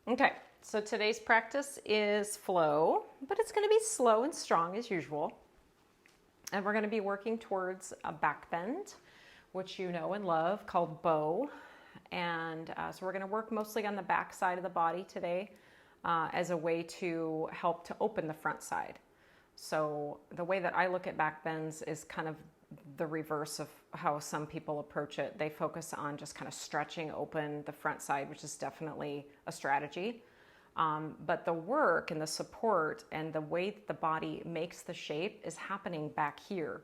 Okay, so today's practice is flow, but it's going to be slow and strong as usual. And we're going to be working towards a back bend, which you know and love, called bow. And so we're going to work mostly on the back side of the body today as a way to help to open the front side. So the way that I look at back bends is kind of the reverse of how some people approach it. They focus on just kind of stretching open the front side, which is definitely a strategy. But the work and the support and the way that the body makes the shape is happening back here.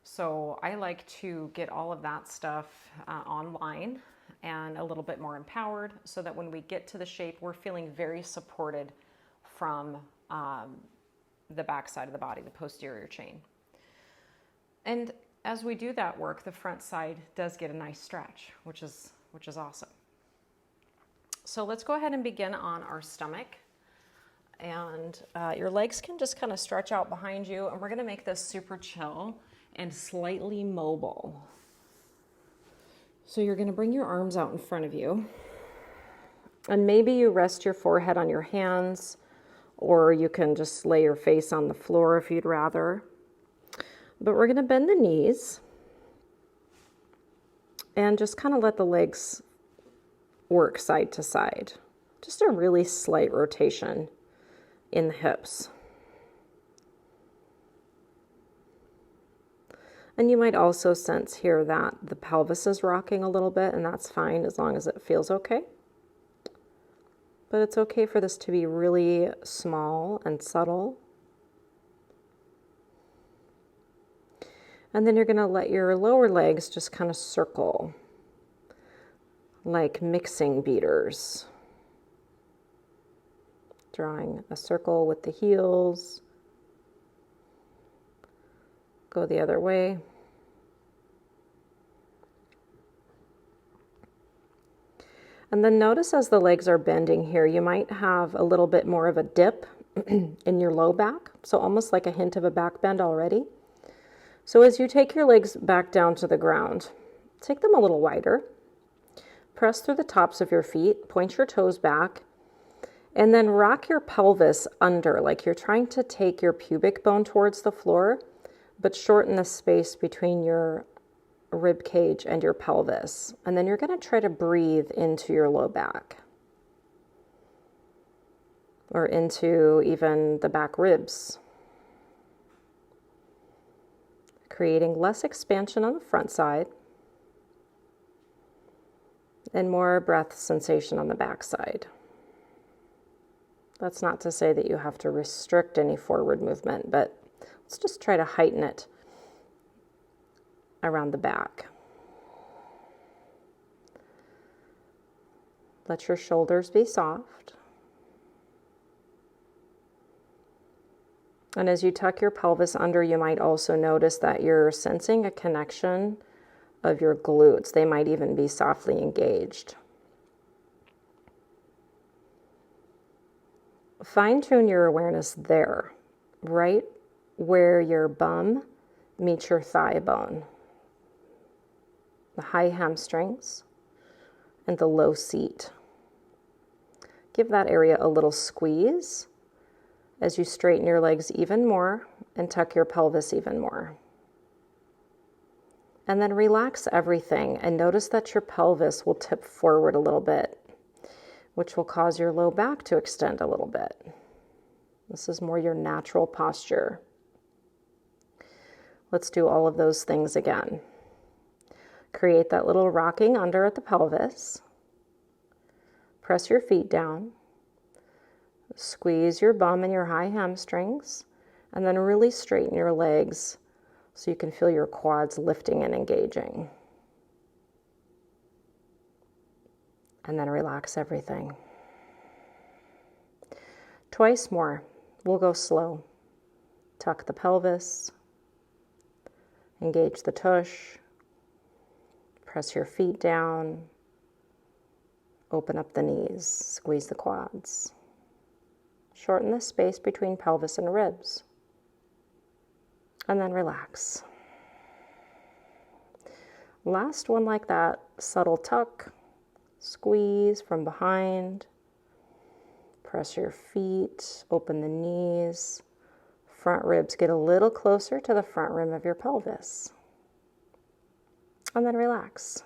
So I like to get all of that stuff online and a little bit more empowered so that when we get to the shape, we're feeling very supported from the back side of the body, the posterior chain. And as we do that work, the front side does get a nice stretch, which is awesome. So let's go ahead and begin on our stomach. And your legs can just kind of stretch out behind you. And we're going to make this super chill and slightly mobile. So you're going to bring your arms out in front of you. And maybe you rest your forehead on your hands, or you can just lay your face on the floor if you'd rather. But we're going to bend the knees and just kind of let the legs work side to side. Just a really slight rotation in the hips. And you might also sense here that the pelvis is rocking a little bit, and that's fine as long as it feels okay. But it's okay for this to be really small and subtle. And then you're going to let your lower legs just kind of circle like mixing beaters. Drawing a circle with the heels. Go the other way. And then notice as the legs are bending here, you might have a little bit more of a dip in your low back. So almost like a hint of a back bend already. So as you take your legs back down to the ground, take them a little wider. Press through the tops of your feet, point your toes back, and then rock your pelvis under, like you're trying to take your pubic bone towards the floor, but shorten the space between your rib cage and your pelvis. And then you're going to try to breathe into your low back, or into even the back ribs, creating less expansion on the front side and more breath sensation on the back side. That's not to say that you have to restrict any forward movement, but let's just try to heighten it around the back. Let your shoulders be soft. And as you tuck your pelvis under, you might also notice that you're sensing a connection of your glutes. They might even be softly engaged. Fine-tune your awareness there, right where your bum meets your thigh bone, the high hamstrings and the low seat. Give that area a little squeeze as you straighten your legs even more and tuck your pelvis even more. And then relax everything and notice that your pelvis will tip forward a little bit, which will cause your low back to extend a little bit. This is more your natural posture. Let's do all of those things again. Create that little rocking under at the pelvis. Press your feet down. Squeeze your bum and your high hamstrings, and then really straighten your legs so you can feel your quads lifting and engaging. And then relax everything. Twice more. We'll go slow. Tuck the pelvis. Engage the tush. Press your feet down. Open up the knees. Squeeze the quads. Shorten the space between pelvis and ribs. And then relax. Last one like that. Subtle tuck. Squeeze from behind. Press your feet, open the knees. Front ribs get a little closer to the front rim of your pelvis. And then relax.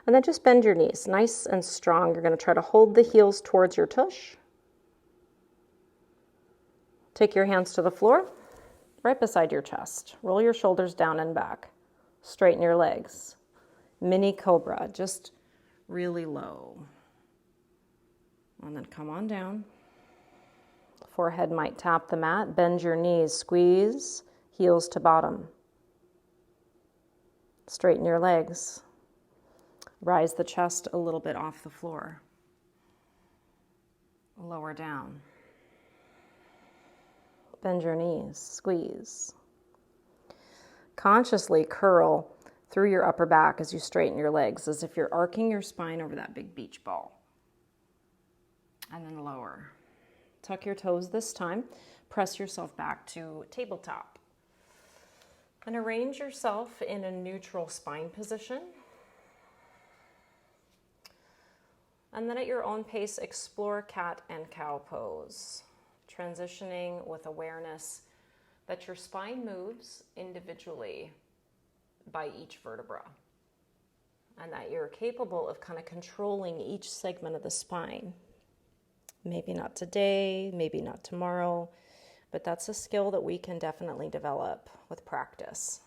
And then just bend your knees, nice and strong. You're going to try to hold the heels towards your tush. Take your hands to the floor, right beside your chest. Roll your shoulders down and back. Straighten your legs. Mini cobra, just really low. And then come on down. Forehead might tap the mat. Bend your knees, squeeze, heels to bottom. Straighten your legs. Rise the chest a little bit off the floor. Lower down. Bend your knees, squeeze. Consciously curl through your upper back as you straighten your legs, as if you're arcing your spine over that big beach ball. And then lower. Tuck your toes this time. Press yourself back to tabletop. And arrange yourself in a neutral spine position. And then at your own pace, explore cat and cow pose, transitioning with awareness that your spine moves individually by each vertebra, and that you're capable of kind of controlling each segment of the spine. Maybe not today, maybe not tomorrow, but that's a skill that we can definitely develop with practice.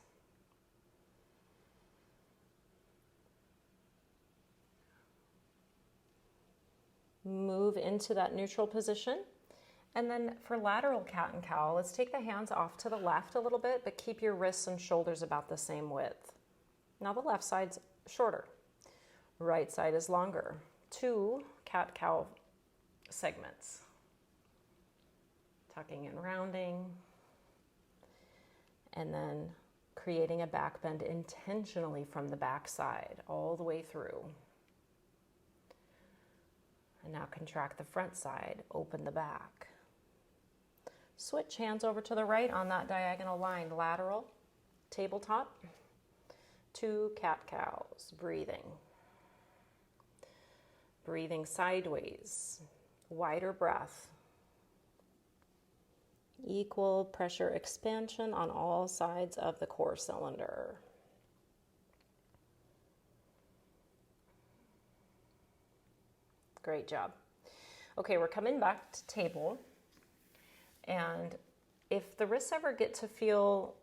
Move into that neutral position. And then for lateral cat and cow, let's take the hands off to the left a little bit, but keep your wrists and shoulders about the same width. Now the left side's shorter. Right side is longer. 2 cat-cow segments. Tucking and rounding. And then creating a back bend intentionally from the back side all the way through. And now contract the front side, open the back. Switch hands over to the right on that diagonal line, lateral, tabletop, 2 cat-cows, breathing. Breathing sideways, wider breath. Equal pressure expansion on all sides of the core cylinder. Great job. Okay, we're coming back to table. And if the wrists ever get to feel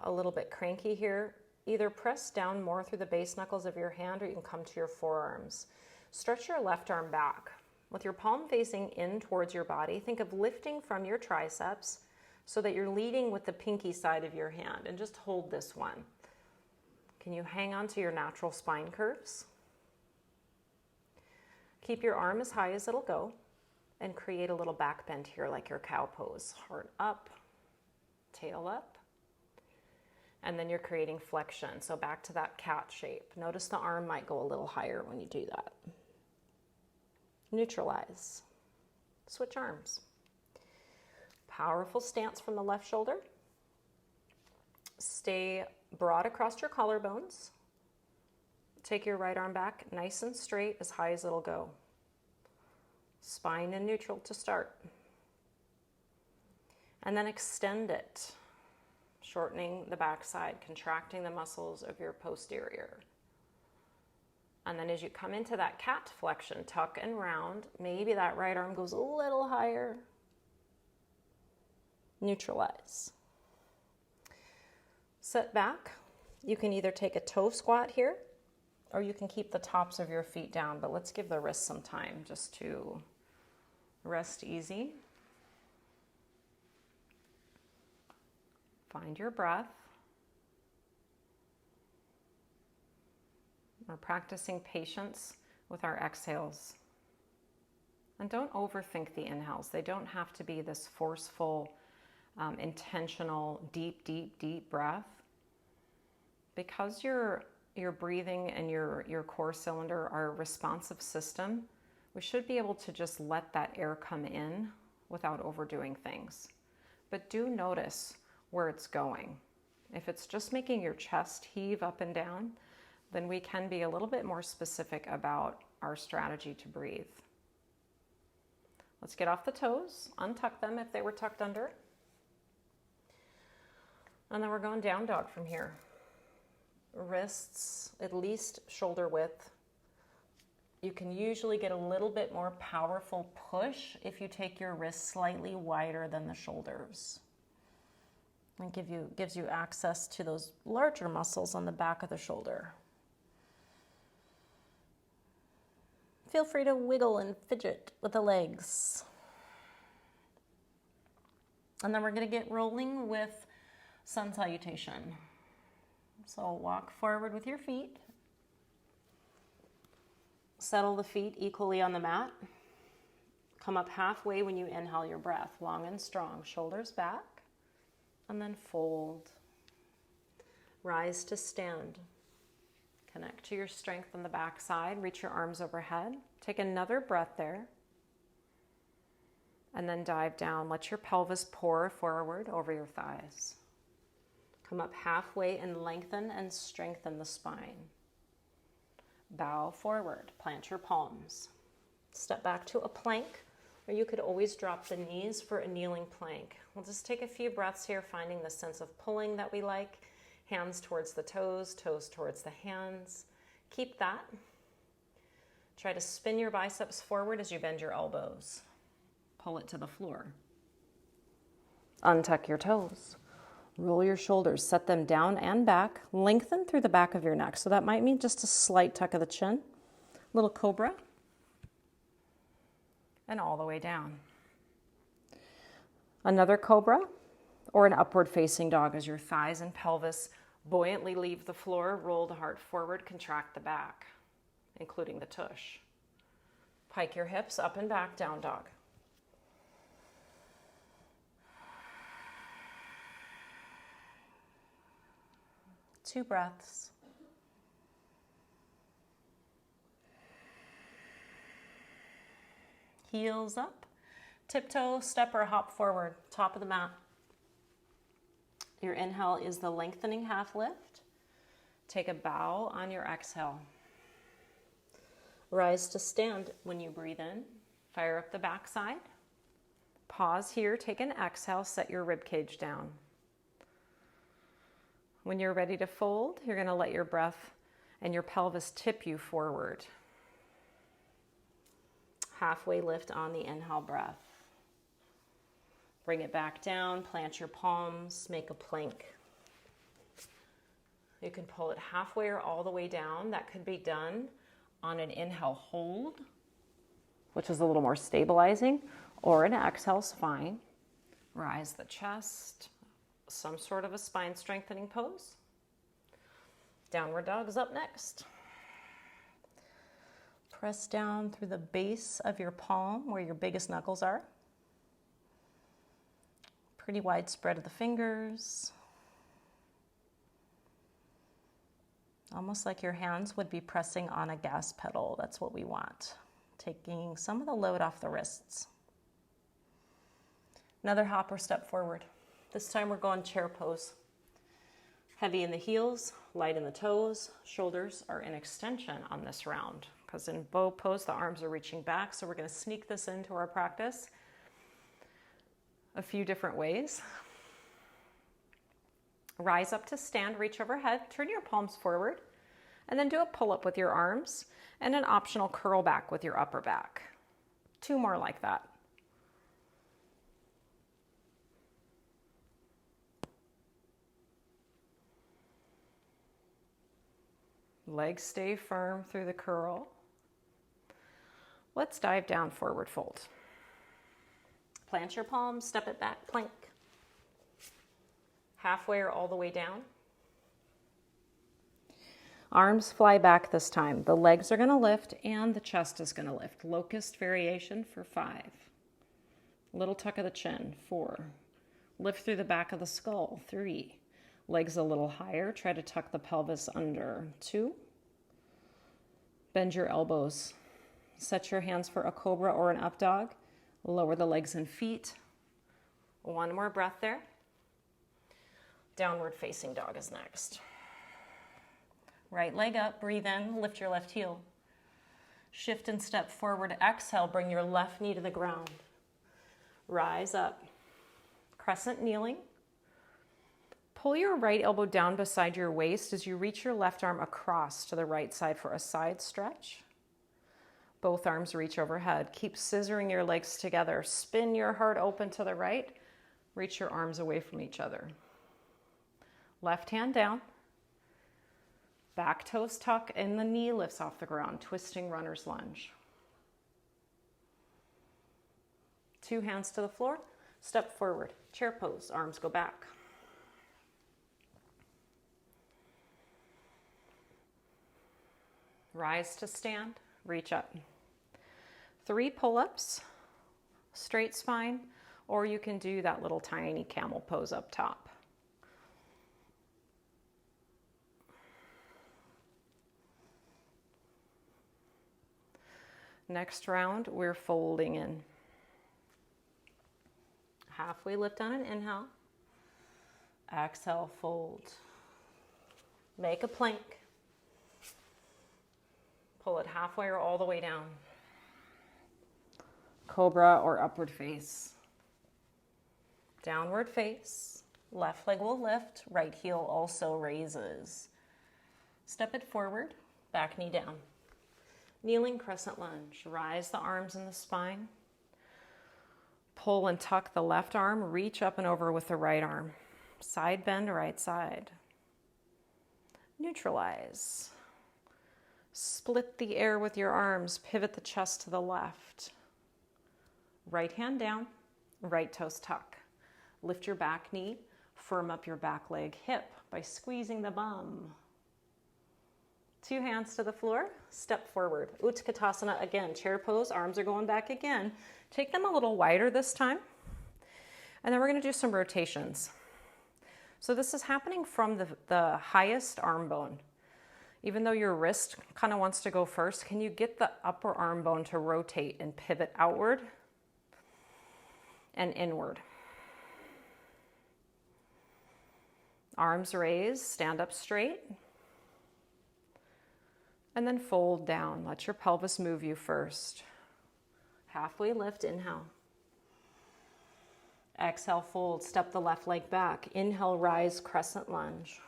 a little bit cranky here, either press down more through the base knuckles of your hand, or you can come to your forearms. Stretch your left arm back. With your palm facing in towards your body, think of lifting from your triceps so that you're leading with the pinky side of your hand, and just hold this one. Can you hang on to your natural spine curves? Keep your arm as high as it'll go, and create a little back bend here like your cow pose. Heart up, tail up, and then you're creating flexion. So back to that cat shape. Notice the arm might go a little higher when you do that. Neutralize. Switch arms. Powerful stance from the left shoulder. Stay broad across your collarbones. Take your right arm back nice and straight, as high as it'll go. Spine in neutral to start. And then extend it, shortening the back side, contracting the muscles of your posterior. And then as you come into that cat flexion, tuck and round. Maybe that right arm goes a little higher. Neutralize. Set back. You can either take a toe squat here, or you can keep the tops of your feet down, but let's give the wrists some time just to rest easy. Find your breath. We're practicing patience with our exhales. And don't overthink the inhales. They don't have to be this forceful, intentional, deep, deep, deep breath. Because your breathing and your core cylinder are a responsive system, we should be able to just let that air come in without overdoing things. But do notice where it's going. If it's just making your chest heave up and down, then we can be a little bit more specific about our strategy to breathe. Let's get off the toes, untuck them if they were tucked under. And then we're going down dog from here. Wrists at least shoulder width. You can usually get a little bit more powerful push if you take your wrists slightly wider than the shoulders. And gives you access to those larger muscles on the back of the shoulder. Feel free to wiggle and fidget with the legs. And then we're going to get rolling with sun salutation. So walk forward with your feet. Settle the feet equally on the mat. Come up halfway when you inhale your breath, long and strong, shoulders back, and then fold. Rise to stand. Connect to your strength on the back side, reach your arms overhead. Take another breath there. And then dive down. Let your pelvis pour forward over your thighs. Come up halfway and lengthen and strengthen the spine. Bow forward, plant your palms. Step back to a plank, or you could always drop the knees for a kneeling plank. We'll just take a few breaths here, finding the sense of pulling that we like. Hands towards the toes, toes towards the hands. Keep that. Try to spin your biceps forward as you bend your elbows. Pull it to the floor. Untuck your toes. Roll your shoulders, set them down and back. Lengthen through the back of your neck. So that might mean just a slight tuck of the chin. Little cobra. And all the way down. Another cobra or an upward facing dog as your thighs and pelvis buoyantly leave the floor. Roll the heart forward, contract the back, including the tush. Pike your hips up and back, down dog. Two breaths. Heels up. Tiptoe, step or hop forward, top of the mat. Your inhale is the lengthening half lift. Take a bow on your exhale. Rise to stand when you breathe in. Fire up the backside. Pause here, take an exhale, set your rib cage down. When you're ready to fold, you're going to let your breath and your pelvis tip you forward. Halfway lift on the inhale breath. Bring it back down, plant your palms, make a plank. You can pull it halfway or all the way down. That could be done on an inhale hold, which is a little more stabilizing, or an exhale is fine. Rise the chest, some sort of a spine strengthening pose. Downward dog is up next. Press down through the base of your palm where your biggest knuckles are. Pretty wide spread of the fingers. Almost like your hands would be pressing on a gas pedal. That's what we want. Taking some of the load off the wrists. Another hop or step forward. This time we're going chair pose. Heavy in the heels, light in the toes. Shoulders are in extension on this round because in bow pose the arms are reaching back. So we're going to sneak this into our practice a few different ways. Rise up to stand, reach overhead, turn your palms forward, and then do a pull-up with your arms and an optional curl back with your upper back. Two more like that. Legs stay firm through the curl. Let's dive down, forward fold. Plant your palms, step it back, plank. Halfway or all the way down. Arms fly back this time. The legs are going to lift and the chest is going to lift. Locust variation for 5. Little tuck of the chin, 4. Lift through the back of the skull, 3. Legs a little higher. Try to tuck the pelvis under, 2. Bend your elbows. Set your hands for a cobra or an up dog. Lower the legs and feet. 1 more breath there. Downward facing dog is next. Right leg up, breathe in, lift your left heel. Shift and step forward. Exhale, bring your left knee to the ground. Rise up. Crescent kneeling. Pull your right elbow down beside your waist as you reach your left arm across to the right side for a side stretch. Both arms reach overhead. Keep scissoring your legs together. Spin your heart open to the right. Reach your arms away from each other. Left hand down. Back toes tuck and the knee lifts off the ground. Twisting runner's lunge. 2 hands to the floor. Step forward. Chair pose. Arms go back. Rise to stand. Reach up. 3 pull-ups. Straight spine. Or you can do that little tiny camel pose up top. Next round, we're folding in. Halfway lift on an inhale. Exhale, fold. Make a plank. Pull it halfway or all the way down. Cobra or upward face. Downward face. Left leg will lift. Right heel also raises. Step it forward. Back knee down. Kneeling crescent lunge. Rise the arms in the spine. Pull and tuck the left arm. Reach up and over with the right arm. Side bend, right side. Neutralize. Split the air with your arms. Pivot the chest to the left. Right hand down. Right toes tuck. Lift your back knee. Firm up your back leg hip by squeezing the bum. 2 hands to the floor, step forward. Utkatasana again, chair pose, arms are going back again. Take them a little wider this time. And then we're gonna do some rotations. So this is happening from the highest arm bone. Even though your wrist kind of wants to go first, can you get the upper arm bone to rotate and pivot outward and inward? Arms raised, stand up straight. And then fold down. Let your pelvis move you first. Halfway lift, inhale. Exhale, fold. Step the left leg back. Inhale, rise, crescent lunge.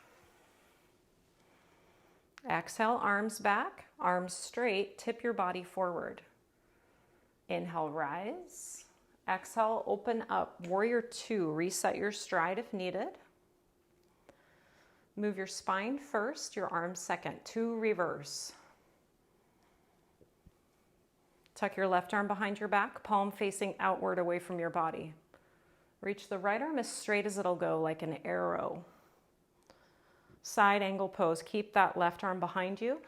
Exhale, arms back, arms straight. Tip your body forward. Inhale, rise. Exhale, open up. Warrior 2. Reset your stride if needed. Move your spine first, your arms second. 2 reverse. Tuck your left arm behind your back, palm facing outward away from your body. Reach the right arm as straight as it'll go, like an arrow. Side angle pose. Keep that left arm behind you.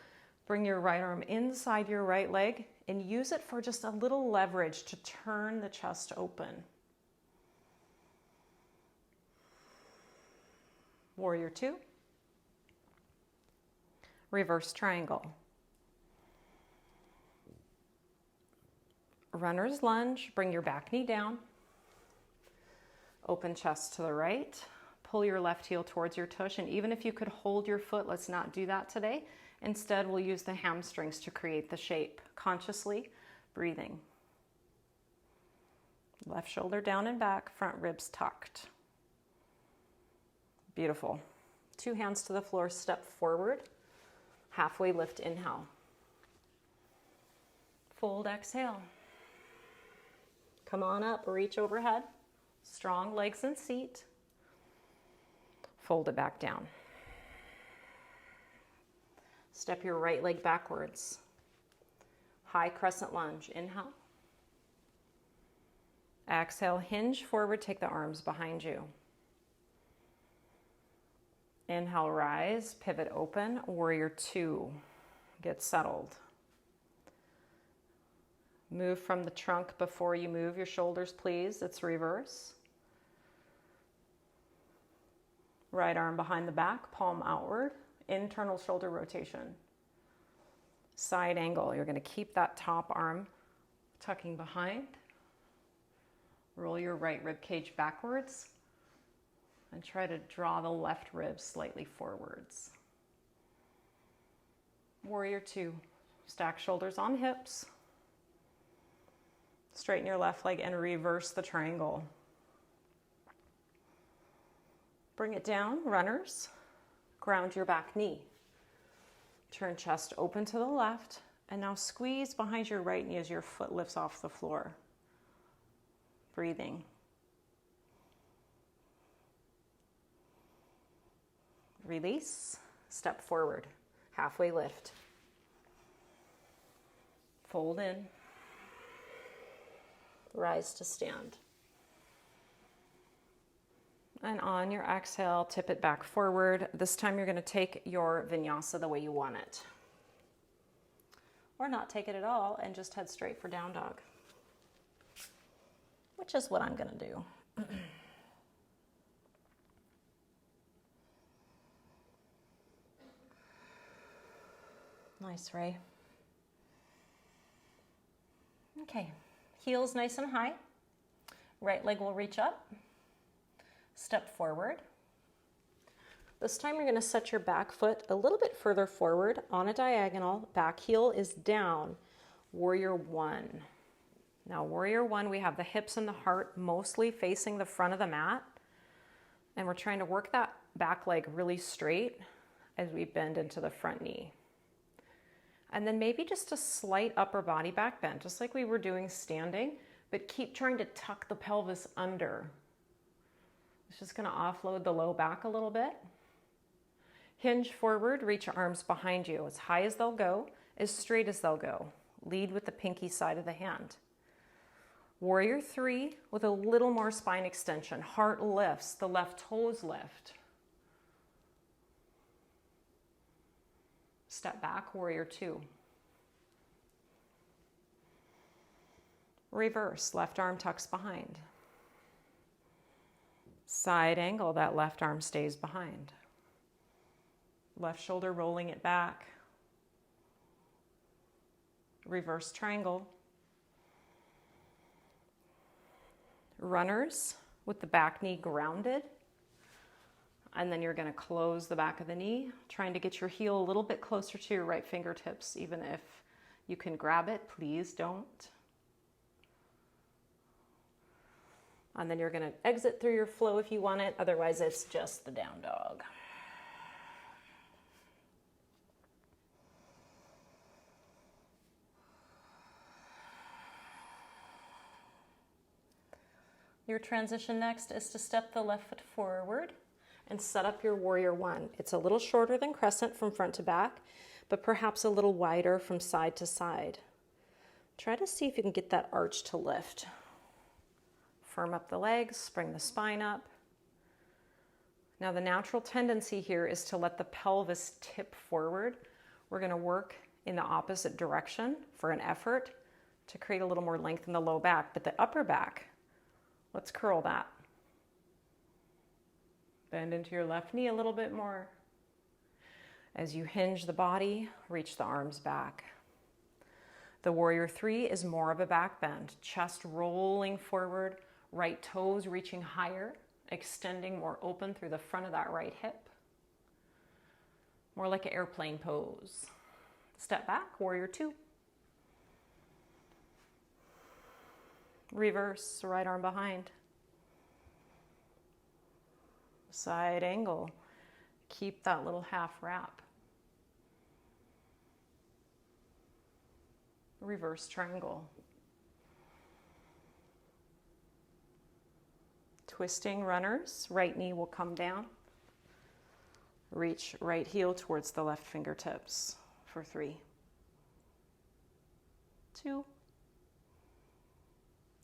Bring your right arm inside your right leg and use it for just a little leverage to turn the chest open. Warrior 2. Reverse triangle. Runner's lunge. Bring your back knee down. Open chest to the right. Pull your left heel towards your tush. And even if you could hold your foot, let's not do that today. Instead, we'll use the hamstrings to create the shape. Consciously breathing. Left shoulder down and back. Front ribs tucked. Beautiful. 2 hands to the floor. Step forward. Halfway lift, inhale. Fold, exhale. Come on up, reach overhead. Strong legs in seat. Fold it back down. Step your right leg backwards. High crescent lunge, inhale. Exhale, hinge forward, take the arms behind you. Inhale, rise, pivot open, warrior 2. Get settled. Move from the trunk before you move your shoulders, please. It's reverse. Right arm behind the back, palm outward, internal shoulder rotation. Side angle, you're gonna keep that top arm tucking behind. Roll your right rib cage backwards. And try to draw the left rib slightly forwards. Warrior 2. Stack shoulders on hips. Straighten your left leg and reverse the triangle. Bring it down, runners. Ground your back knee. Turn chest open to the left, and now squeeze behind your right knee as your foot lifts off the floor. Breathing. Release, step forward, halfway lift. Fold in. Rise to stand. And on your exhale, tip it back forward. This time you're going to take your vinyasa the way you want it. Or not take it at all and just head straight for down dog, which is what I'm going to do. Nice, Ray. Okay, heels nice and high. Right leg will reach up. Step forward. This time you're going to set your back foot a little bit further forward on a diagonal. Back heel is down. Warrior one. Now, warrior one, we have the hips and the heart mostly facing the front of the mat. And we're trying to work that back leg really straight as we bend into the front knee. And then maybe just a slight upper body back bend, just like we were doing standing, but keep trying to tuck the pelvis under. It's just going to offload the low back a little bit. Hinge forward, reach your arms behind you, as high as they'll go, as straight as they'll go. Lead with the pinky side of the hand. Warrior three with a little more spine extension. Heart lifts, the left toes lift. Step back, warrior two. Reverse, left arm tucks behind. Side angle, that left arm stays behind. Left shoulder rolling it back. Reverse triangle. Runners with the back knee grounded. And then you're going to close the back of the knee, trying to get your heel a little bit closer to your right fingertips. Even if you can grab it, please don't. And then you're going to exit through your flow if you want it. Otherwise, it's just the down dog. Your transition next is to step the left foot forward and set up your warrior one. It's a little shorter than crescent from front to back, but perhaps a little wider from side to side. Try to see if you can get that arch to lift. Firm up the legs, bring the spine up. Now the natural tendency here is to let the pelvis tip forward. We're going to work in the opposite direction for an effort to create a little more length in the low back, but the upper back, let's curl that. Bend into your left knee a little bit more. As you hinge the body, reach the arms back. The warrior three is more of a back bend. Chest rolling forward, right toes reaching higher, extending more open through the front of that right hip. More like an airplane pose. Step back, warrior two. Reverse, right arm behind. Side angle. Keep that little half wrap. Reverse triangle. Twisting runners. Right knee will come down. Reach right heel towards the left fingertips for 3, 2,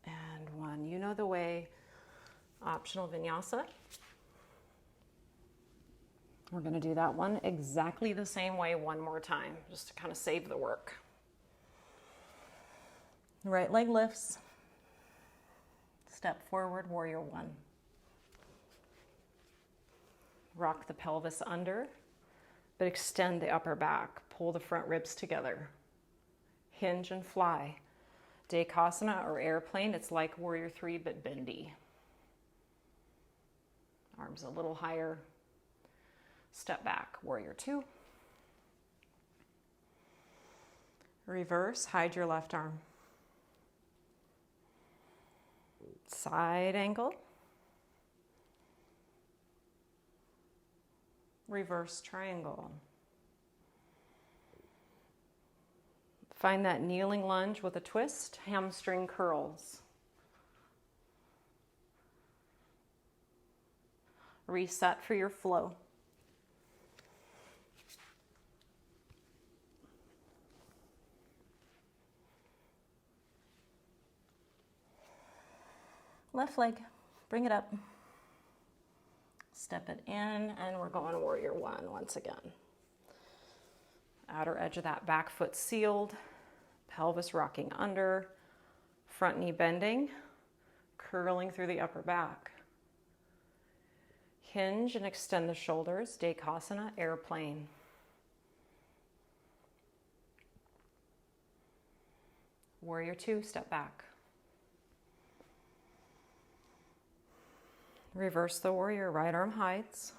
and 1. You know the way. Optional vinyasa. We're going to do that one exactly the same way one more time, just to kind of save the work. Right leg lifts. Step forward, warrior one. Rock the pelvis under, but extend the upper back. Pull the front ribs together. Hinge and fly. Dekasana or airplane, it's like warrior three, but bendy. Arms a little higher. Step back, warrior two. Reverse, hide your left arm. Side angle. Reverse triangle. Find that kneeling lunge with a twist, hamstring curls. Reset for your flow. Left leg, bring it up. Step it in, and we're going warrior one once again. Outer edge of that back foot sealed, pelvis rocking under, front knee bending, curling through the upper back. Hinge and extend the shoulders, Dekasana, airplane. Warrior two, step back. Reverse the warrior, right arm hides.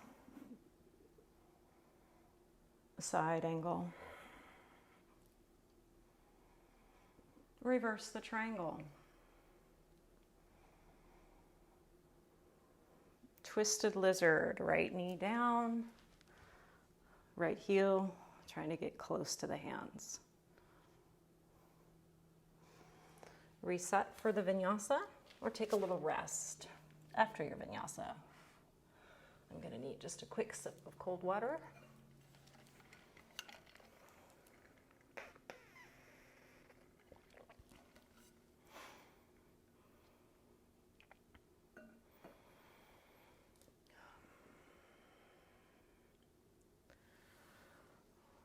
Side angle. Reverse the triangle. Twisted lizard, right knee down, right heel, trying to get close to the hands. Reset for the vinyasa or take a little rest after your vinyasa. I'm going to need just a quick sip of cold water.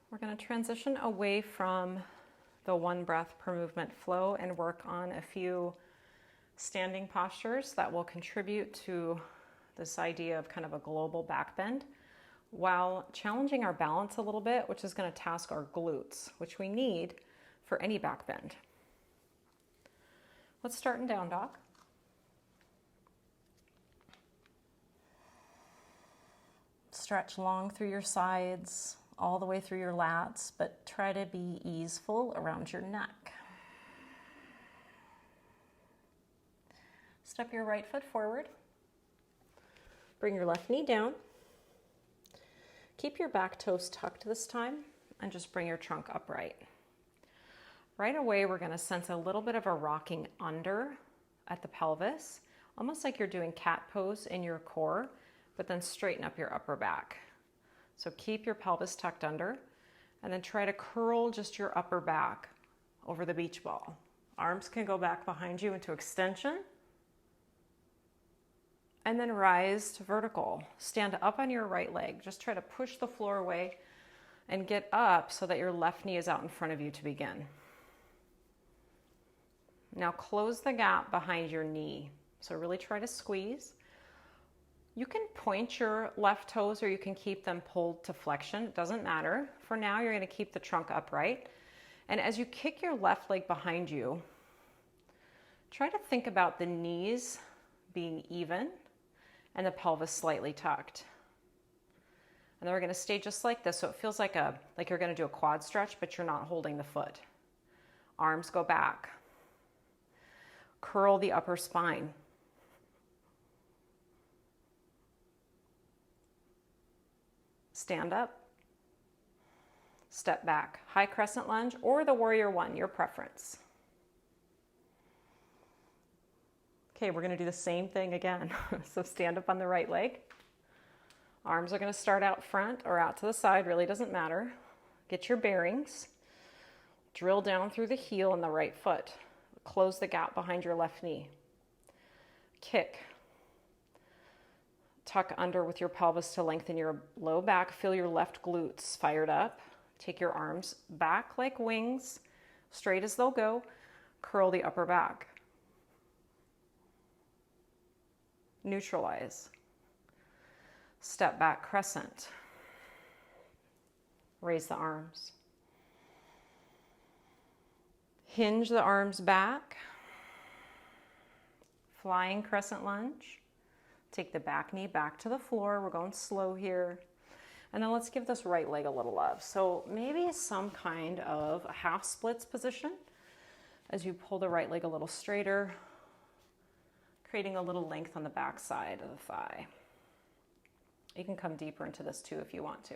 We're going to transition away from the one breath per movement flow and work on a few standing postures that will contribute to this idea of kind of a global back bend while challenging our balance a little bit, which is going to task our glutes, which we need for any back bend. Let's start in down dog. Stretch long through your sides, all the way through your lats, but try to be easeful around your neck. Step your right foot forward. Bring your left knee down. Keep your back toes tucked this time and just bring your trunk upright. Right away, we're going to sense a little bit of a rocking under at the pelvis, almost like you're doing cat pose in your core, but then straighten up your upper back. So keep your pelvis tucked under and then try to curl just your upper back over the beach ball. Arms can go back behind you into extension. And then rise to vertical. Stand up on your right leg. Just try to push the floor away and get up so that your left knee is out in front of you to begin. Now close the gap behind your knee. So really try to squeeze. You can point your left toes or you can keep them pulled to flexion. It doesn't matter. For now, you're going to keep the trunk upright. And as you kick your left leg behind you, try to think about the knees being even and the pelvis slightly tucked. And then we're going to stay just like this. So it feels like you're going to do a quad stretch, but you're not holding the foot. Arms go back. Curl the upper spine. Stand up. Step back. High crescent lunge or the warrior one, your preference. Okay, we're going to do the same thing again. So stand up on the right leg. Arms are going to start out front or out to the side, really doesn't matter. Get your bearings. Drill down through the heel in the right foot. Close the gap behind your left knee. Kick. Tuck under with your pelvis to lengthen your low back. Feel your left glutes fired up. Take your arms back like wings, straight as they'll go. Curl the upper back. Neutralize. Step back crescent. Raise the arms. Hinge the arms back. Flying crescent lunge. Take the back knee back to the floor. We're going slow here. And then let's give this right leg a little love. So maybe some kind of a half splits position as you pull the right leg a little straighter, creating a little length on the back side of the thigh. You can come deeper into this too if you want to.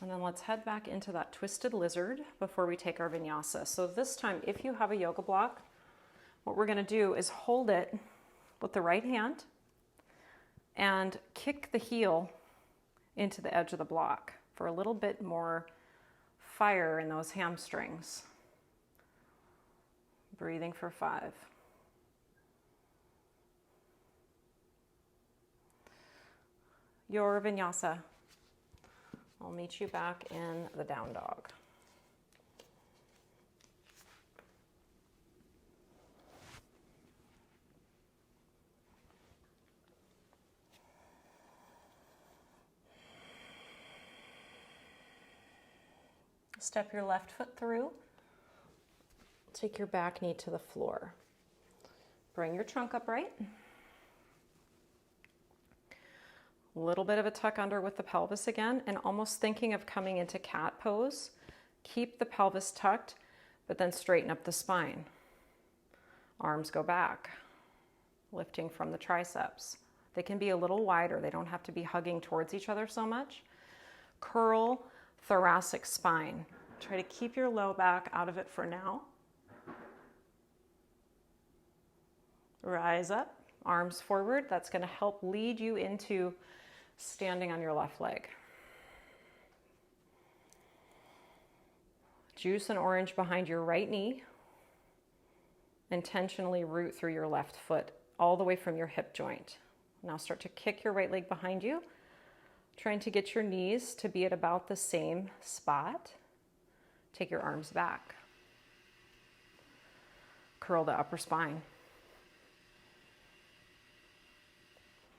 And then let's head back into that twisted lizard before we take our vinyasa. So this time, if you have a yoga block, what we're going to do is hold it with the right hand and kick the heel into the edge of the block for a little bit more fire in those hamstrings. Breathing for 5. Your vinyasa. I'll meet you back in the down dog. Step your left foot through. Take your back knee to the floor. Bring your trunk upright. A little bit of a tuck under with the pelvis again, and almost thinking of coming into cat pose. Keep the pelvis tucked, but then straighten up the spine. Arms go back, lifting from the triceps. They can be a little wider. They don't have to be hugging towards each other so much. Curl thoracic spine. Try to keep your low back out of it for now. Rise up, arms forward. That's going to help lead you into standing on your left leg. Juice an orange behind your right knee. Intentionally root through your left foot all the way from your hip joint. Now start to kick your right leg behind you, trying to get your knees to be at about the same spot. Take your arms back. Curl the upper spine.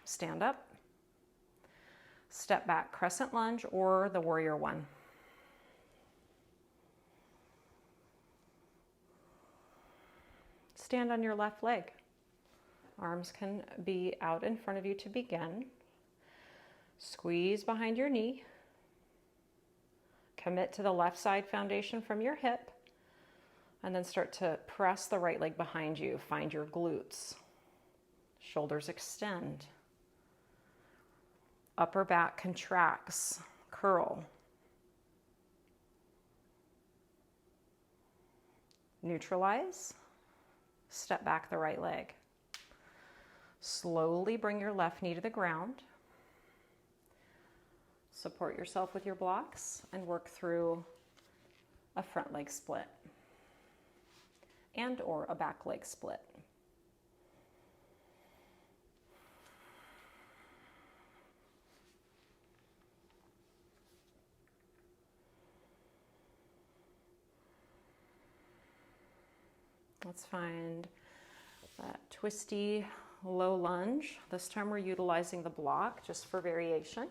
Stand up. Step back, crescent lunge or the warrior one. Stand on your left leg. Arms can be out in front of you to begin. Squeeze behind your knee. Commit to the left side foundation from your hip. And then start to press the right leg behind you. Find your glutes. Shoulders extend. Upper back contracts. Curl. Neutralize. Step back the right leg. Slowly bring your left knee to the ground. Support yourself with your blocks and work through a front leg split and or a back leg split. Let's find that twisty low lunge. This time we're utilizing the block just for variation.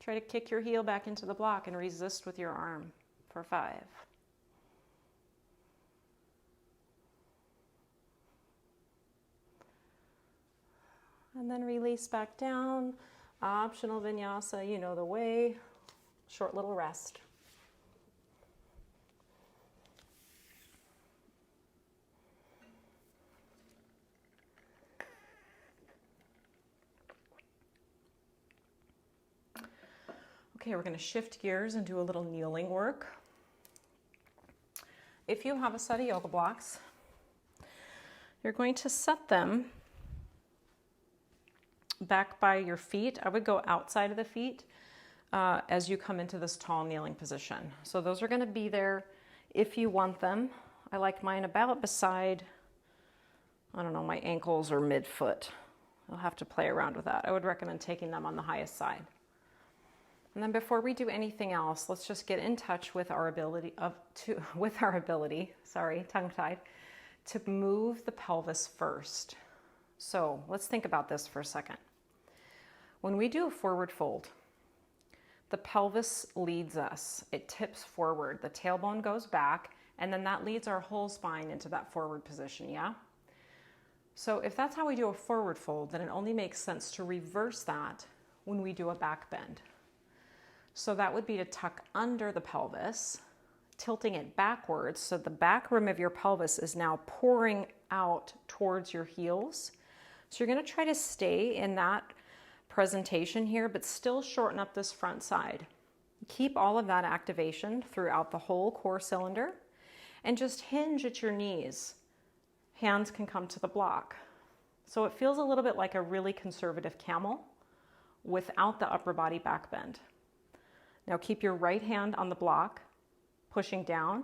Try to kick your heel back into the block and resist with your arm for 5. And then release back down. Optional vinyasa, you know the way. Short little rest. Okay, we're going to shift gears and do a little kneeling work. If you have a set of yoga blocks, you're going to set them back by your feet. I would go outside of the feet as you come into this tall kneeling position. So those are going to be there if you want them. I like mine about beside, I don't know, my ankles or midfoot. I'll have to play around with that. I would recommend taking them on the highest side. And then before we do anything else, let's just get in touch with our ability, tongue-tied, to move the pelvis first. So let's think about this for a second. When we do a forward fold, the pelvis leads us. It tips forward. The tailbone goes back, and then that leads our whole spine into that forward position, yeah? So if that's how we do a forward fold, then it only makes sense to reverse that when we do a back bend. So that would be to tuck under the pelvis, tilting it backwards so the back rim of your pelvis is now pouring out towards your heels. So you're going to try to stay in that presentation here, but still shorten up this front side. Keep all of that activation throughout the whole core cylinder and just hinge at your knees. Hands can come to the block. So it feels a little bit like a really conservative camel without the upper body back bend. Now keep your right hand on the block, pushing down.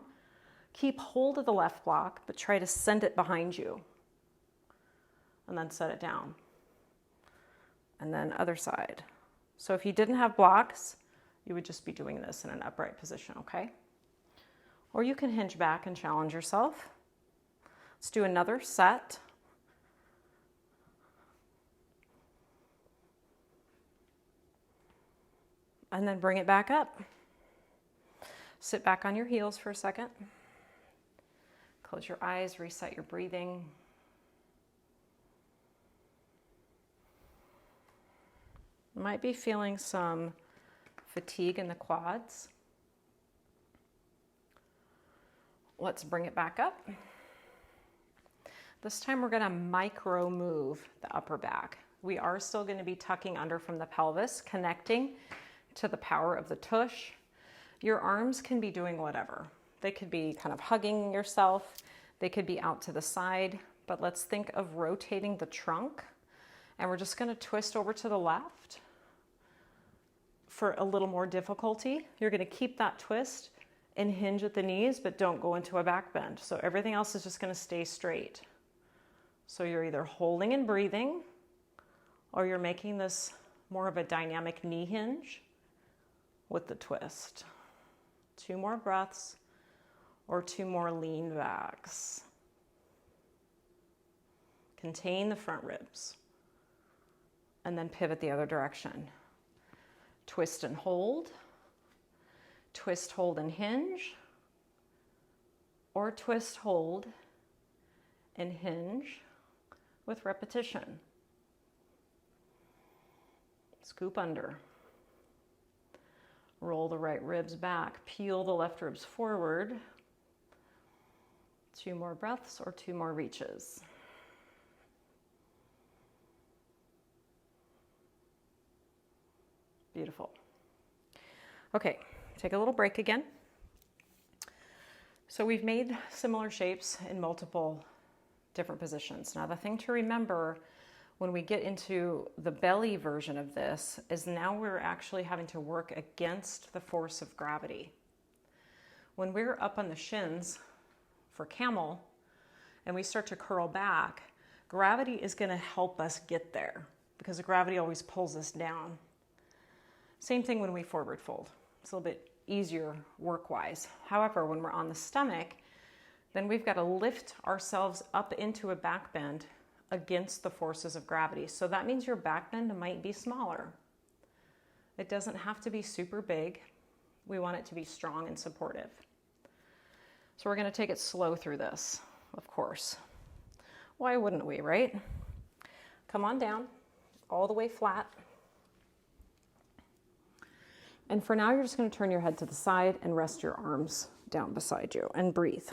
Keep hold of the left block, but try to send it behind you. And then set it down. And then other side. So if you didn't have blocks, you would just be doing this in an upright position, okay? Or you can hinge back and challenge yourself. Let's do another set. And then bring it back up. Sit back on your heels for a second. Close your eyes, reset your breathing. You might be feeling some fatigue in the quads. Let's bring it back up. This time we're going to micro move the upper back. We are still going to be tucking under from the pelvis, connecting to the power of the tush. Your arms can be doing whatever. They could be kind of hugging yourself. They could be out to the side, but let's think of rotating the trunk. And we're just going to twist over to the left. For a little more difficulty, you're going to keep that twist and hinge at the knees, but don't go into a back bend. So everything else is just going to stay straight. So you're either holding and breathing, or you're making this more of a dynamic knee hinge with the twist. 2 more breaths, or 2 more lean backs. Contain the front ribs, and then pivot the other direction. Twist and hold, twist, hold, and hinge, or twist, hold, and hinge with repetition. Scoop under. Roll the right ribs back, peel the left ribs forward. 2 more breaths or 2 more reaches. Beautiful. Okay, take a little break again. So we've made similar shapes in multiple different positions. Now the thing to remember when we get into the belly version of this is now we're actually having to work against the force of gravity. When we're up on the shins for camel and we start to curl back, gravity is going to help us get there because gravity always pulls us down. Same thing when we forward fold. It's a little bit easier work-wise. However, when we're on the stomach, then we've got to lift ourselves up into a back bend against the forces of gravity. So that means your back bend might be smaller. It doesn't have to be super big. We want it to be strong and supportive. So we're going to take it slow through this, of course. Why wouldn't we, right? Come on down, all the way flat. And for now, you're just going to turn your head to the side and rest your arms down beside you and breathe.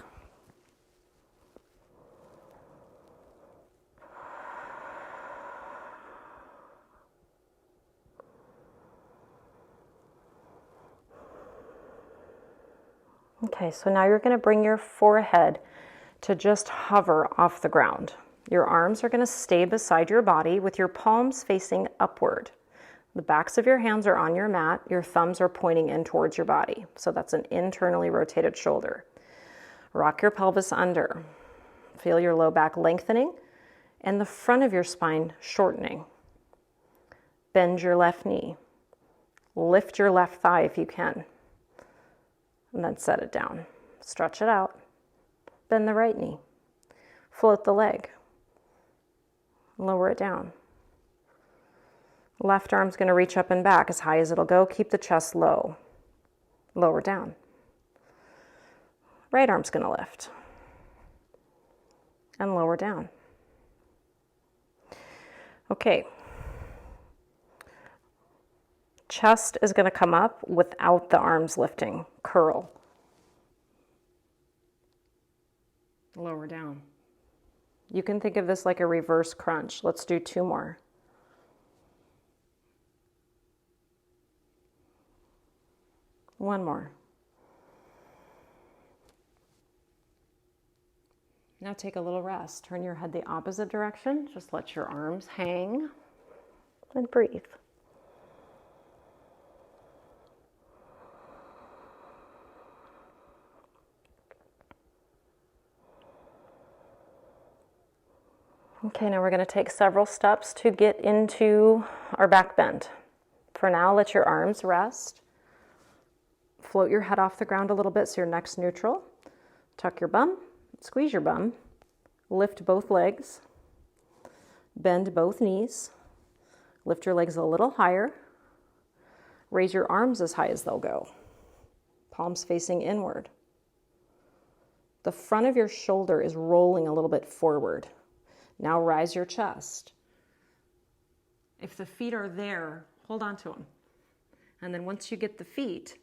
Okay, so now you're going to bring your forehead to just hover off the ground. Your arms are going to stay beside your body with your palms facing upward. The backs of your hands are on your mat. Your thumbs are pointing in towards your body. So that's an internally rotated shoulder. Rock your pelvis under. Feel your low back lengthening and the front of your spine shortening. Bend your left knee. Lift your left thigh if you can. And then set it down. Stretch it out. Bend the right knee. Float the leg. Lower it down. Left arm's going to reach up and back as high as it'll go. Keep the chest low. Lower down. Right arm's going to lift. And lower down. Okay. Chest is going to come up without the arms lifting. Curl. Lower down. You can think of this like a reverse crunch. Let's do 2 more. One more. Now take a little rest. Turn your head the opposite direction. Just let your arms hang and breathe. Okay, now we're going to take several steps to get into our back bend. For now, let your arms rest. Float your head off the ground a little bit so your neck's neutral. Tuck your bum, squeeze your bum, lift both legs, bend both knees, lift your legs a little higher, raise your arms as high as they'll go, palms facing inward. The front of your shoulder is rolling a little bit forward. Now rise your chest. If the feet are there, hold on to them. And then once you get the feet,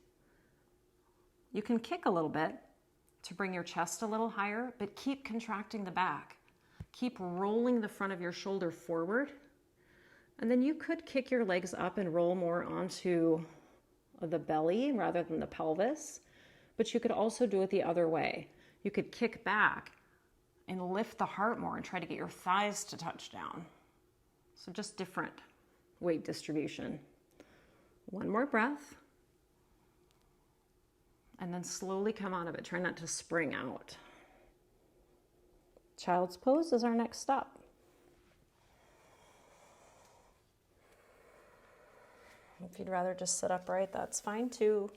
you can kick a little bit to bring your chest a little higher, but keep contracting the back. Keep rolling the front of your shoulder forward. And then you could kick your legs up and roll more onto the belly rather than the pelvis. But you could also do it the other way. You could kick back and lift the heart more and try to get your thighs to touch down. So just different weight distribution. One more breath. And then slowly come out of it. Try not to spring out. Child's pose is our next step. If you'd rather just sit upright, that's fine too.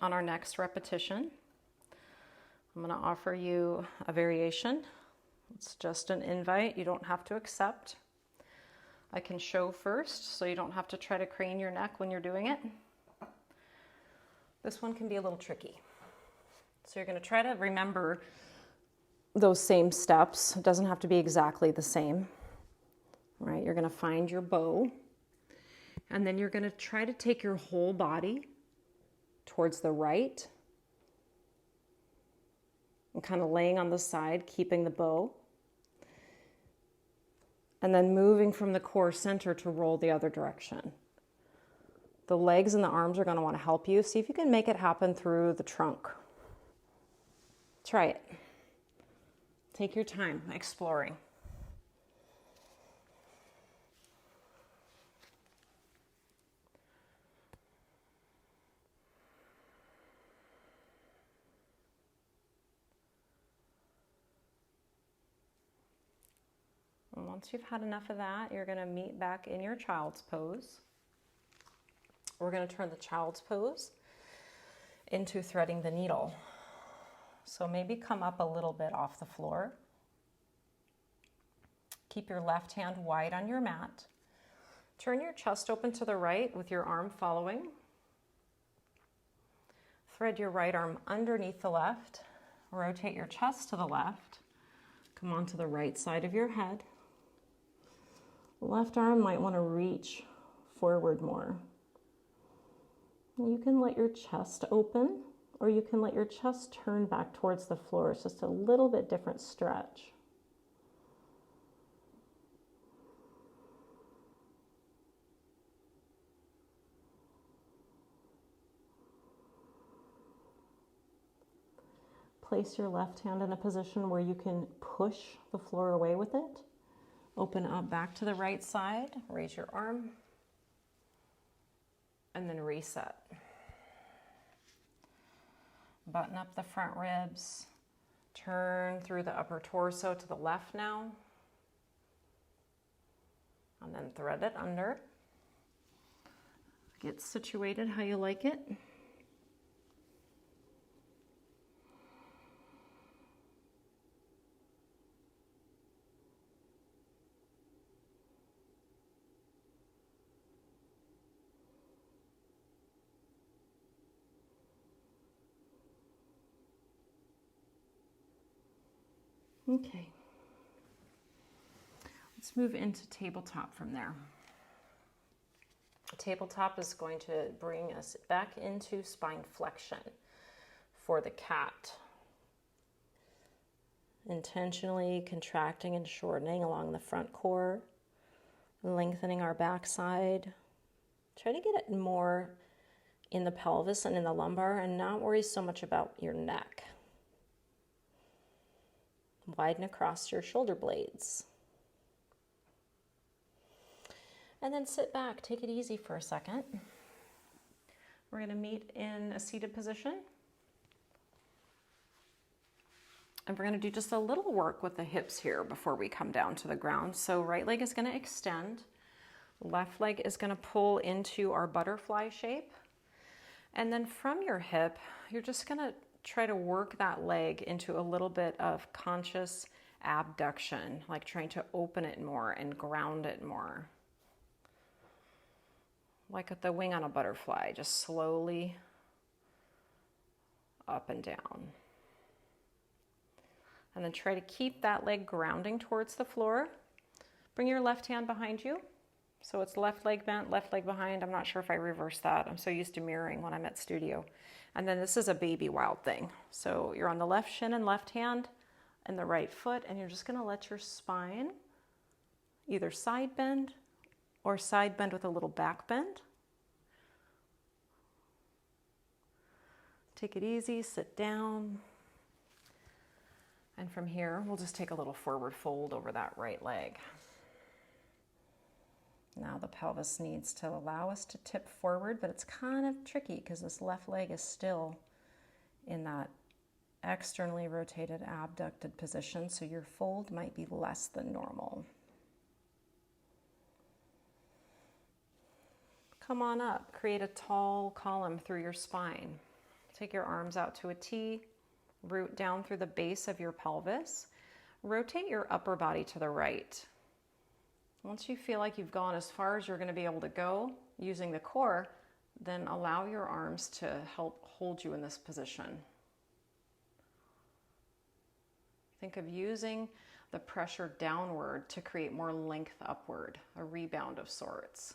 On our next repetition, I'm going to offer you a variation. It's just an invite. You don't have to accept. I can show first, so you don't have to try to crane your neck when you're doing it. This one can be a little tricky. So you're going to try to remember those same steps. It doesn't have to be exactly the same. Right? You're going to find your bow, and then you're going to try to take your whole body towards the right and kind of laying on the side, keeping the bow, and then moving from the core center to roll the other direction. The legs and the arms are going to want to help you. See if you can make it happen through the trunk. Try it. Take your time exploring. And once you've had enough of that, you're going to meet back in your child's pose. We're going to turn the child's pose into threading the needle. So maybe come up a little bit off the floor. Keep your left hand wide on your mat. Turn your chest open to the right with your arm following. Thread your right arm underneath the left. Rotate your chest to the left. Come onto the right side of your head. Left arm might want to reach forward more. You can let your chest open, or you can let your chest turn back towards the floor. It's just a little bit different stretch. Place your left hand in a position where you can push the floor away with it. Open up back to the right side, raise your arm, and then reset. Button up the front ribs, turn through the upper torso to the left now, and then thread it under. Get situated how you like it. Okay. Let's move into tabletop from there. Tabletop is going to bring us back into spine flexion for the cat. Intentionally contracting and shortening along the front core, lengthening our backside. Try to get it more in the pelvis and in the lumbar and not worry so much about your neck. Widen across your shoulder blades. And then sit back, take it easy for a second. We're going to meet in a seated position. And we're going to do just a little work with the hips here before we come down to the ground. So right leg is going to extend. Left leg is going to pull into our butterfly shape. And then from your hip, you're just going to try to work that leg into a little bit of conscious abduction, like trying to open it more and ground it more. Like at the wing on a butterfly, just slowly up and down. And then try to keep that leg grounding towards the floor. Bring your left hand behind you. So it's left leg bent, left leg behind. I'm not sure if I reversed that. I'm so used to mirroring when I'm at studio. And then this is a baby wild thing. So you're on the left shin and left hand and the right foot, and you're just gonna let your spine either side bend or side bend with a little back bend. Take it easy, sit down. And from here, we'll just take a little forward fold over that right leg. Now the pelvis needs to allow us to tip forward, but it's kind of tricky because this left leg is still in that externally rotated abducted position, so your fold might be less than normal. Come on up, create a tall column through your spine. Take your arms out to a T, root down through the base of your pelvis. Rotate your upper body to the right. Once you feel like you've gone as far as you're going to be able to go using the core, then allow your arms to help hold you in this position. Think of using the pressure downward to create more length upward, a rebound of sorts.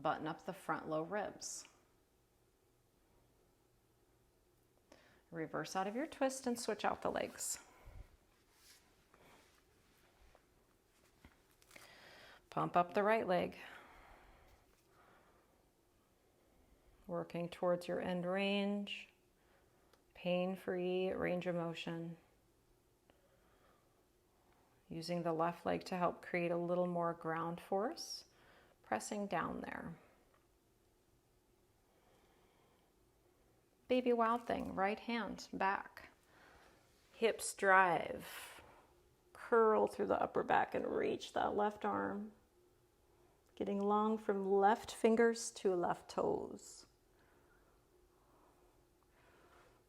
Button up the front low ribs. Reverse out of your twist and switch out the legs. Pump up the right leg. Working towards your end range, pain-free range of motion. Using the left leg to help create a little more ground force, pressing down there. Baby wild thing, right hand back. Hips drive. Curl through the upper back and reach that left arm. Getting long from left fingers to left toes.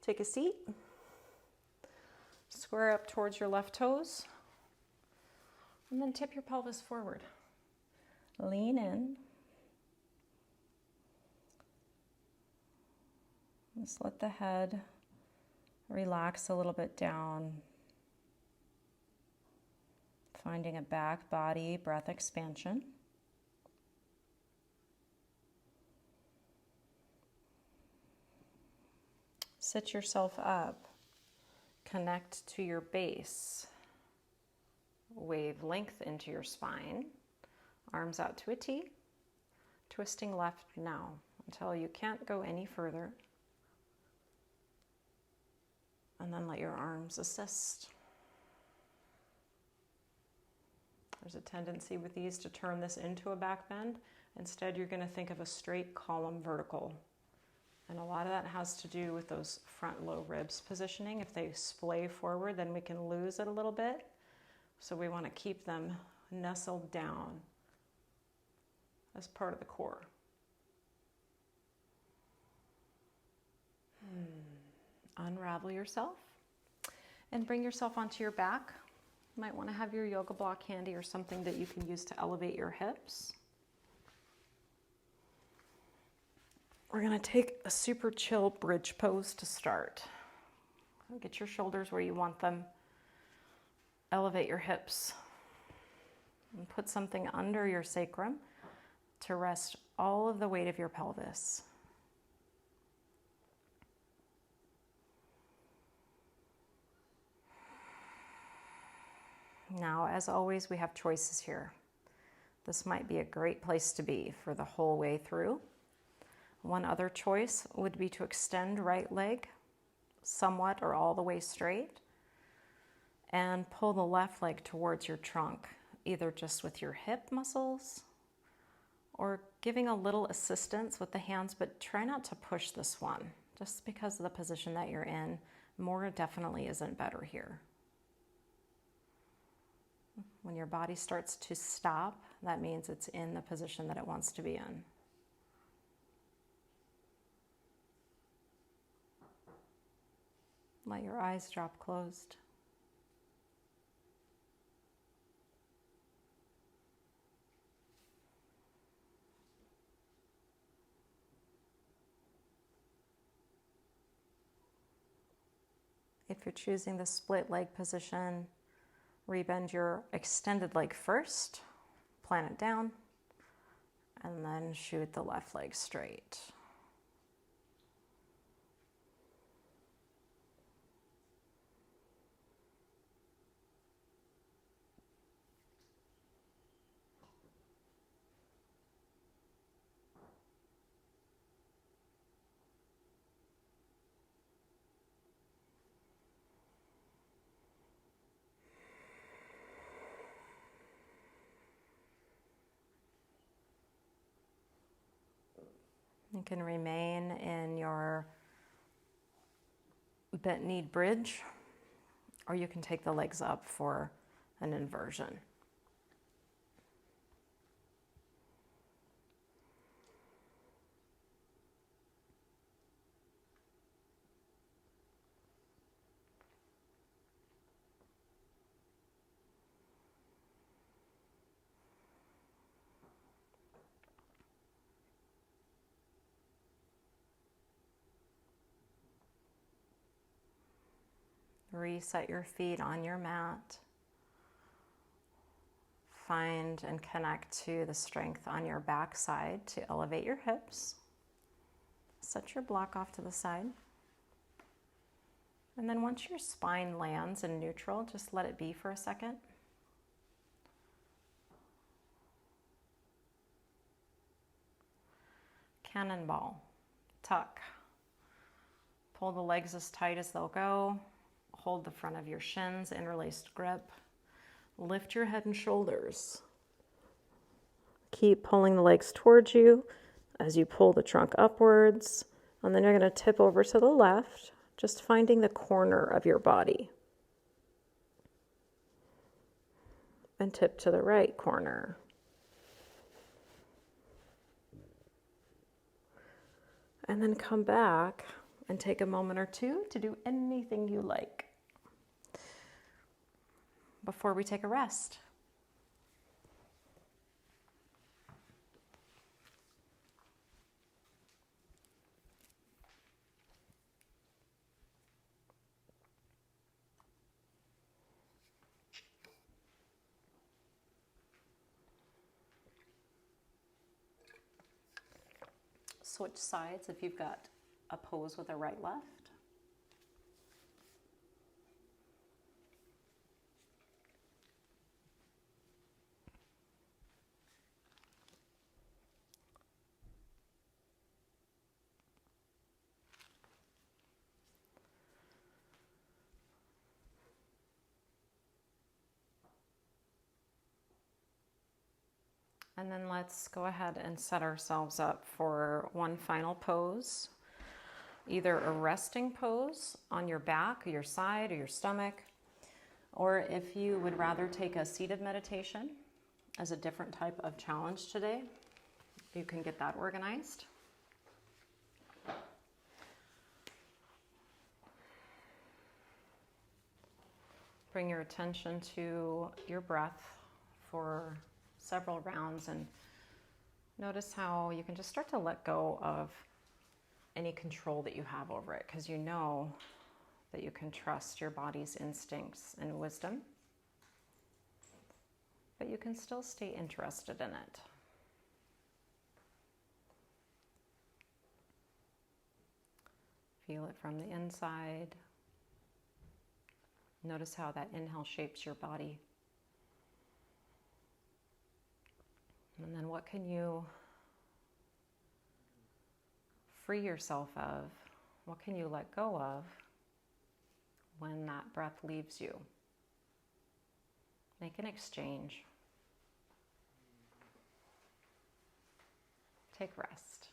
Take a seat. Square up towards your left toes. And then tip your pelvis forward. Lean in. Just let the head relax a little bit down. Finding a back body breath expansion. Sit yourself up. Connect to your base. Wave length into your spine. Arms out to a T. Twisting left now until you can't go any further. And then let your arms assist. There's a tendency with these to turn this into a back bend. Instead, you're going to think of a straight column vertical. And a lot of that has to do with those front low ribs positioning. If they splay forward, then we can lose it a little bit. So we want to keep them nestled down as part of the core. Unravel yourself and bring yourself onto your back. You might want to have your yoga block handy or something that you can use to elevate your hips. We're going to take a super chill bridge pose to start. Get your shoulders where you want them. elevate your hips and put something under your sacrum to rest all of the weight of your pelvis. Now, as always, we have choices here. This might be a great place to be for the whole way through. One other choice would be to extend right leg somewhat or all the way straight and pull the left leg towards your trunk, either just with your hip muscles or giving a little assistance with the hands, but try not to push this one just because of the position that you're in. More definitely isn't better here. When your body starts to stop, that means it's in the position that it wants to be in. Let your eyes drop closed. If you're choosing the split leg position, rebend your extended leg first, plant it down, and then shoot the left leg straight. You can remain in your bent knee bridge, or you can take the legs up for an inversion. Reset your feet on your mat. Find and connect to the strength on your back side to elevate your hips. Set your block off to the side. And then once your spine lands in neutral, just let it be for a second. Cannonball. Tuck. Pull the legs as tight as they'll go. Hold the front of your shins, interlaced grip. Lift your head and shoulders. Keep pulling the legs towards you as you pull the trunk upwards. And then you're going to tip over to the left, just finding the corner of your body. And tip to the right corner. And then come back and take a moment or two to do anything you like before we take a rest. Switch sides if you've got a pose with a right left. And then let's go ahead and set ourselves up for one final pose. Either a resting pose on your back, or your side, or your stomach, or if you would rather take a seated meditation as a different type of challenge today, you can get that organized. Bring your attention to your breath for several rounds and notice how you can just start to let go of any control that you have over it, because you know that you can trust your body's instincts and wisdom. but you can still stay interested in it. Feel it from the inside. Notice how that inhale shapes your body. And then what can you free yourself of? What can you let go of when that breath leaves you? Make an exchange. Take rest.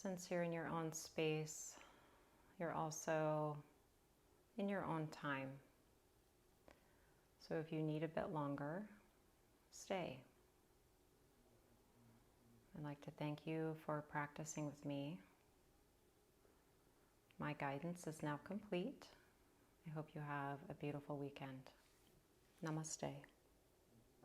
Since you're in your own space, you're also in your own time. So if you need a bit longer, stay. I'd like to thank you for practicing with me. My guidance is now complete. I hope you have a beautiful weekend. Namaste.